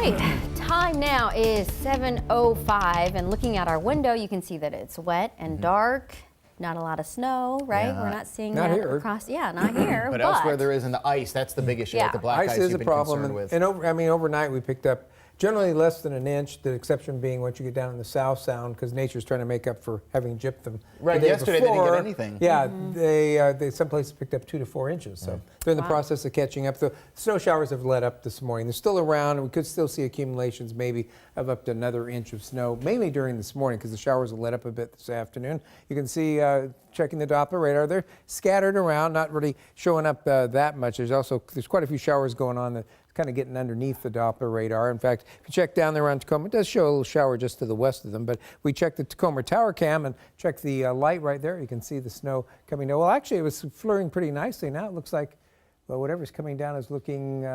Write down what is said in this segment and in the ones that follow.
right, time now is 7:05, and looking out our window, you can see that it's wet and dark. Not a lot of snow, right? Yeah. We're not seeing Not that here. across. Yeah, not here. But elsewhere there is in the ice. That's the big issue, Yeah. like the black ice is you've a been problem, concerned with. and overnight we picked up generally less than an inch. The exception being once you get down in the South Sound, because nature's trying to make up for having gypped them. Right, the day yesterday they didn't before. get anything. Yeah, they some places picked up 2 to 4 inches. So they're in the process of catching up. The snow showers have let up this morning. They're still around, and we could still see accumulations maybe of up to another inch of snow, mainly during this morning because the showers will let up a bit this afternoon. You can see checking the Doppler radar, they're scattered around, not really showing up that much. There's quite a few showers going on that kind of getting underneath the Doppler radar. In fact, if you check down there around Tacoma, it does show a little shower just to the west of them, but we checked the Tacoma Tower Cam and checked the light right there. You can see the snow coming down. Well, actually, it was flurrying pretty nicely. Now it looks like, well, whatever's coming down is looking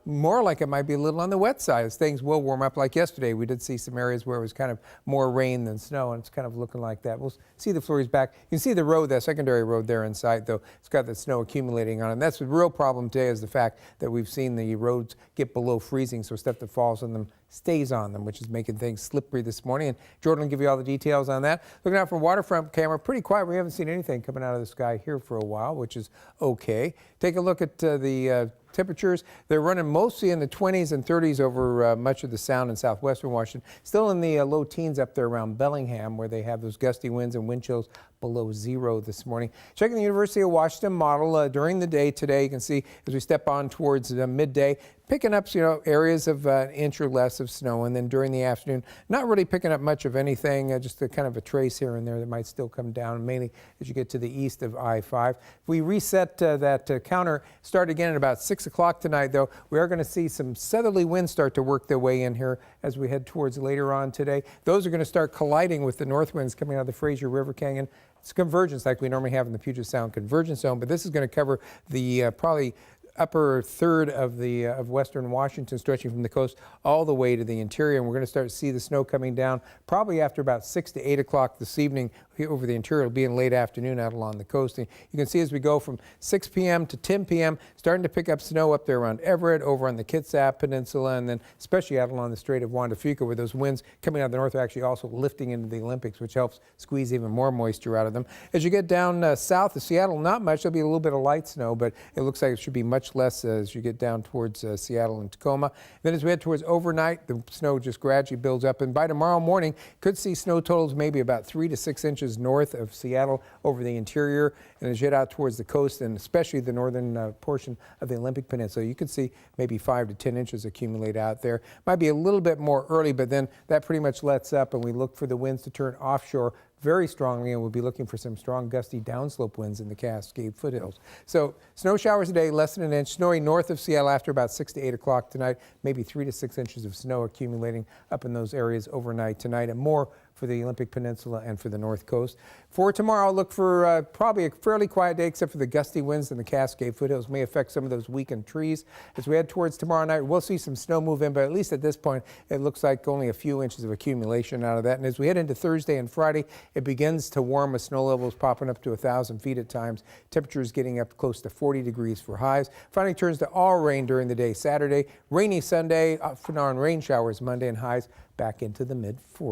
more like it might be a little on the wet side. As things will warm up like yesterday. We did see some areas where it was kind of more rain than snow, and it's kind of looking like that. We'll see the flurries back. You can see the road, that secondary road there in sight, though. It's got the snow accumulating on it. And that's the real problem today is the fact that we've seen the roads get below freezing, so stuff that falls on them stays on them, which is making things slippery this morning. And Jordan will give you all the details on that. Looking out from waterfront camera, pretty quiet. We haven't seen anything coming out of the sky here for a while, which is okay. Take a look at the temperatures. They're running mostly in the 20s and 30s over much of the Sound and southwestern Washington. Still in the low teens up there around Bellingham, where they have those gusty winds and wind chills below 0 this morning. Checking the University of Washington model during the day today, you can see as we step on towards midday, picking up areas of an inch or less of snow, and then during the afternoon, not really picking up much of anything, just a kind of a trace here and there that might still come down, mainly as you get to the east of I-5. If we reset that counter, start again at about 6 o'clock tonight, though, we are going to see some southerly winds start to work their way in here as we head towards later on today. Those are going to start colliding with the north winds coming out of the Fraser River Canyon. It's convergence like we normally have in the Puget Sound convergence zone, but this is going to cover the probably upper third of western Washington, stretching from the coast all the way to the interior. And we're going to start to see the snow coming down probably after about 6 to 8 o'clock this evening over the interior. It'll be in late afternoon out along the coast. And you can see as we go from 6 p.m. to 10 p.m., starting to pick up snow up there around Everett, over on the Kitsap Peninsula, and then especially out along the Strait of Juan de Fuca, where those winds coming out of the north are actually also lifting into the Olympics, which helps squeeze even more moisture out of them. As you get down south of Seattle, not much. There'll be a little bit of light snow, but it looks like it should be much less as you get down towards Seattle and Tacoma. Then as we head towards overnight, the snow just gradually builds up, and by tomorrow morning, could see snow totals maybe about 3 to 6 inches north of Seattle over the interior. And as you head out towards the coast, and especially the northern portion of the Olympic Peninsula, you could see maybe 5 to 10 inches accumulate out there. Might be a little bit more early, but then that pretty much lets up, and we look for the winds to turn offshore very strongly, and we'll be looking for some strong gusty downslope winds in the Cascade foothills. So snow showers today, less than an inch. Snowy north of Seattle after about 6 to 8 o'clock tonight. Maybe 3 to 6 inches of snow accumulating up in those areas overnight tonight, and more for the Olympic Peninsula and for the North Coast. For tomorrow, look for probably a fairly quiet day, except for the gusty winds in the Cascade foothills may affect some of those weakened trees. As we head towards tomorrow night, we'll see some snow move in, but at least at this point, it looks like only a few inches of accumulation out of that. And as we head into Thursday and Friday, it begins to warm with snow levels popping up to 1,000 feet at times. Temperatures getting up close to 40 degrees for highs. Finally turns to all rain during the day Saturday. Rainy Sunday, off and on rain showers Monday, and highs back into the mid-40s.